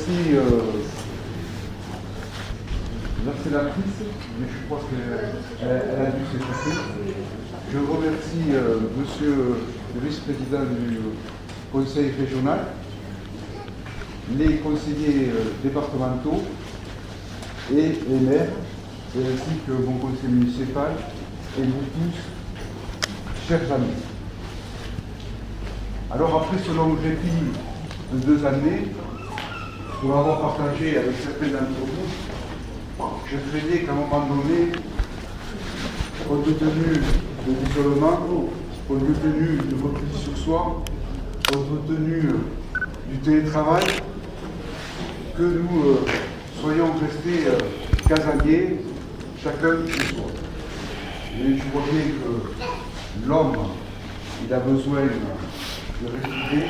remercie la sénatrice, mais je crois qu'elle a dû s'effacer. Je remercie monsieur le vice-président du conseil régional, les conseillers départementaux et les maires, et ainsi que mon conseil municipal et vous tous, chers amis. Alors après ce long répit de 2 années, pour avoir partagé avec certains d'entre vous, je craignais qu'à un moment donné, compte tenu de l'isolement, compte tenu de repli sur soi, compte tenu du télétravail, que nous soyons restés casaniers, chacun chez soi. Et je vois bien que l'homme, il a besoin de respirer,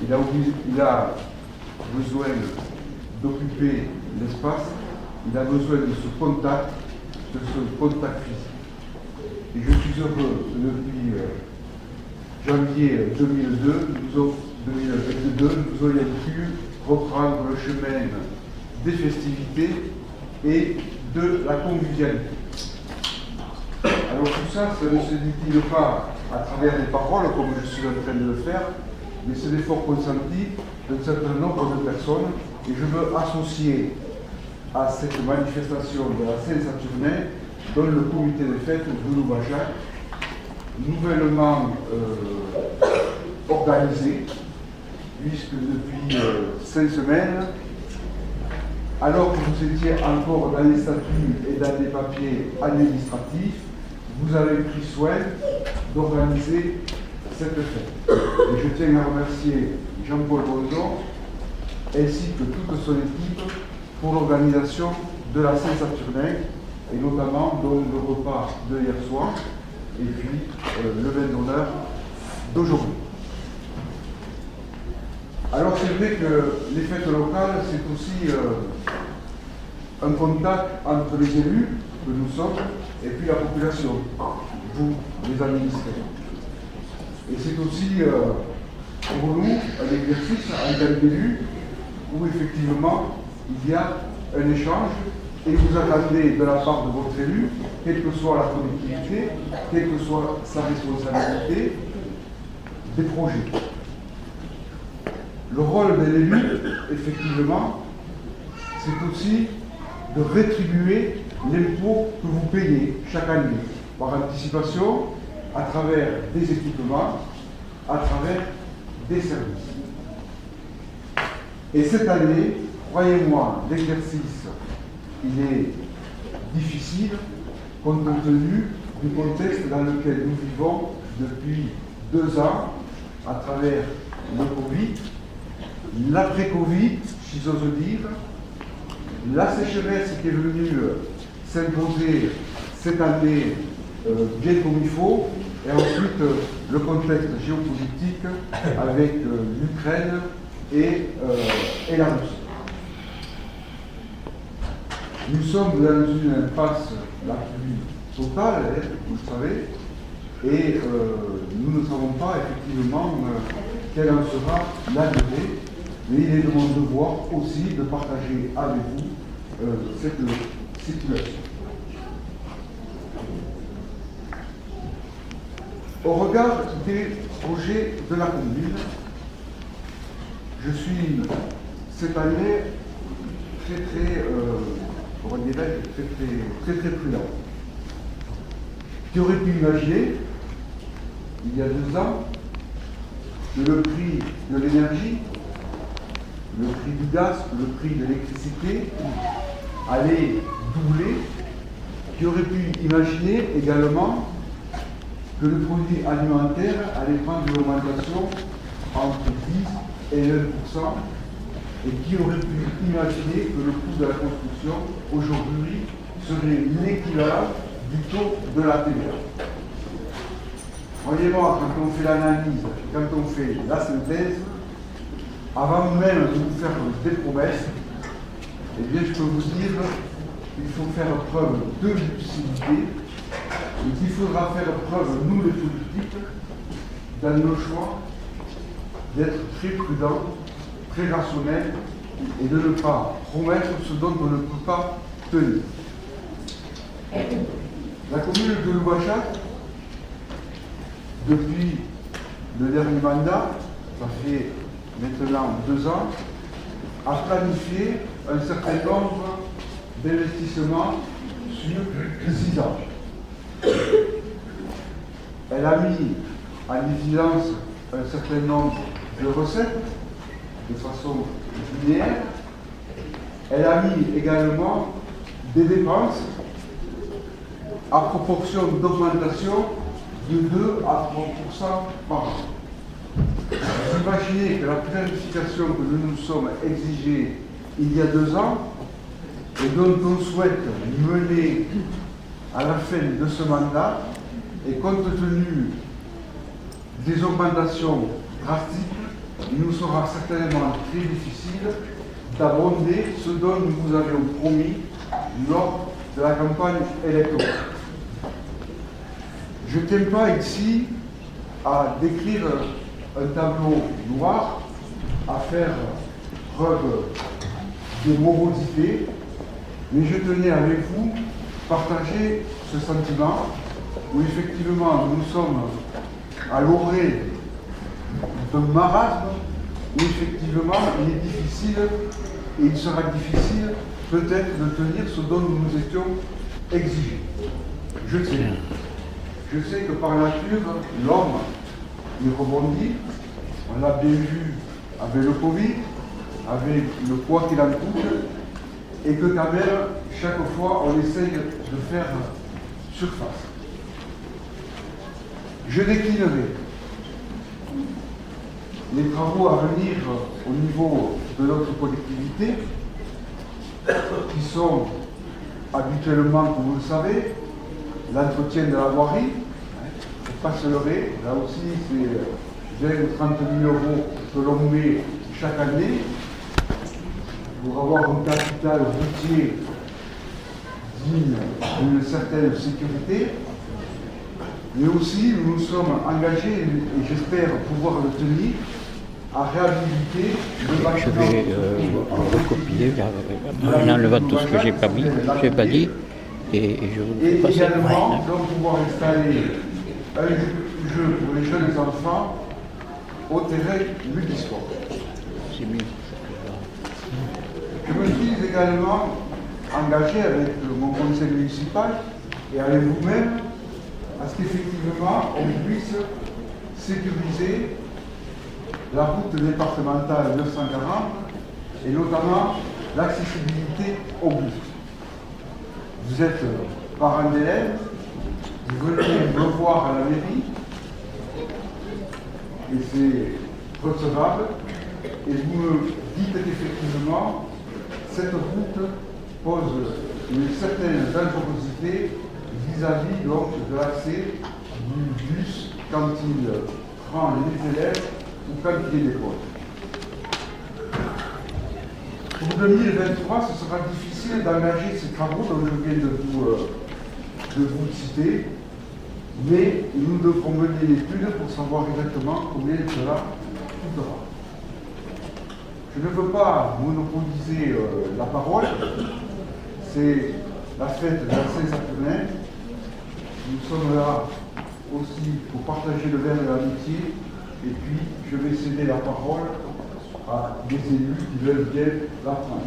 il a besoin d'occuper l'espace, il a besoin de ce contact physique. Et je suis heureux depuis janvier 2022, nous ayons pu reprendre le chemin des festivités et de la convivialité. Alors tout ça ne se dit pas à travers des paroles, comme je suis en train de le faire, mais c'est l'effort consenti d'un certain nombre de personnes, et je veux associer à cette manifestation de la Saint-Saturnin, dans le comité des fêtes de Louvajac, nouvellement organisé, puisque depuis 5 semaines, alors que vous étiez encore dans les statuts et dans les papiers administratifs, vous avez pris soin d'organiser cette fête. Et je tiens à remercier Jean-Paul Bonjon ainsi que toute son équipe pour l'organisation de la Saint-Saturnin, et notamment dans le repas de hier soir et puis le vin d'honneur d'aujourd'hui. Alors c'est vrai que les fêtes locales, c'est aussi un contact entre les élus que nous sommes et puis la population, vous, les administrés. Et c'est aussi pour nous un exercice en tant qu'élus où effectivement il y a un échange et vous attendez de la part de votre élu, quelle que soit la collectivité, quelle que soit sa responsabilité, des projets. Le rôle de l'élu, effectivement, c'est aussi de rétribuer l'impôt que vous payez chaque année, par anticipation, à travers des équipements, à travers des services. Et cette année, croyez-moi, l'exercice, il est difficile, compte tenu du contexte dans lequel nous vivons depuis 2 ans, à travers le Covid, l'après-Covid, si j'ose dire, la sécheresse qui est venue s'imposer cette année bien comme il faut, et ensuite le contexte géopolitique avec l'Ukraine et la Russie. Nous sommes dans une impasse la plus totale, vous le savez, et nous ne savons pas effectivement quelle en sera la durée, mais il est de mon devoir aussi de partager avec vous cette situation. Au regard des projets de la commune, je suis cette année très prudent. Qui aurait pu imaginer, il y a 2 ans, que le prix de l'énergie, le prix du gaz, le prix de l'électricité allait doubler, qui aurait pu imaginer également que le produit alimentaire allait prendre une augmentation entre 10 et 1%, et qui aurait pu imaginer que le coût de la construction aujourd'hui serait l'équivalent du taux de la TVA. Croyez-moi, quand on fait l'analyse, quand on fait la synthèse, avant même de vous faire des promesses, eh bien je peux vous dire qu'il faut faire preuve de lucidité et qu'il faudra faire preuve, nous les politiques, dans nos choix, d'être très prudents, très rationnels et de ne pas promettre ce dont on ne peut pas tenir. La commune de Louachac, depuis le dernier mandat, ça fait maintenant 2 ans, a planifié un certain nombre d'investissements sur 6 ans. Elle a mis en évidence un certain nombre de recettes de façon linéaire. Elle a mis également des dépenses à proportion d'augmentation de 2 à 3% par an. Vous imaginez que la planification que nous nous sommes exigée il y a 2 ans et dont on souhaite mener à la fin de ce mandat, et compte tenu des augmentations drastiques, il nous sera certainement très difficile d'abonder ce dont nous vous avions promis lors de la campagne électorale. Je ne tiens pas ici à décrire un tableau noir, à faire preuve de morosité, mais je tenais avec vous partager ce sentiment où effectivement nous sommes à l'orée d'un marasme, où effectivement il est difficile et il sera difficile peut-être de tenir ce dont nous nous étions exigés. Je sais que par nature, l'homme, il rebondit. On l'a bien vu avec le Covid, avec le poids qu'il en coûte, et que quand même, chaque fois, on essaye de faire surface. Je déclinerai les travaux à venir au niveau de notre collectivité, qui sont habituellement, comme vous le savez, l'entretien de la voirie. Pour pas se leurrer, là aussi c'est 20 ou 30 000 euros que l'on met chaque année pour avoir un capital routier digne d'une certaine sécurité. Mais aussi, nous nous sommes engagés, et j'espère pouvoir le tenir, à réhabiliter le bâtiment. Je vais en recopier en enlevant tout ce que j'ai pas dit, et je vous Et passe. également, donc, pouvoir installer un jeu pour les jeunes enfants au terrain multisport. C'est mieux. Je me suis également engagé avec mon conseil municipal et avec vous-même à ce qu'effectivement on puisse sécuriser la route départementale 940 et notamment l'accessibilité au bus. Vous êtes parents d'élèves, vous venez me voir à la mairie et c'est recevable et vous me dites qu'effectivement cette route pose une certaine dangerosité vis-à-vis donc de l'accès du bus quand il prend les élèves ou quand il est d'école. Pour 2023, ce sera difficile d'engager ces travaux dont je viens de vous citer, mais nous devrons mener l'étude pour savoir exactement combien cela coûtera. Je ne veux pas monopoliser la parole, c'est la fête de la Saint-Saturnin. Nous sommes là aussi pour partager le verre de l'amitié, et puis je vais céder la parole à des élus qui veulent bien la prendre.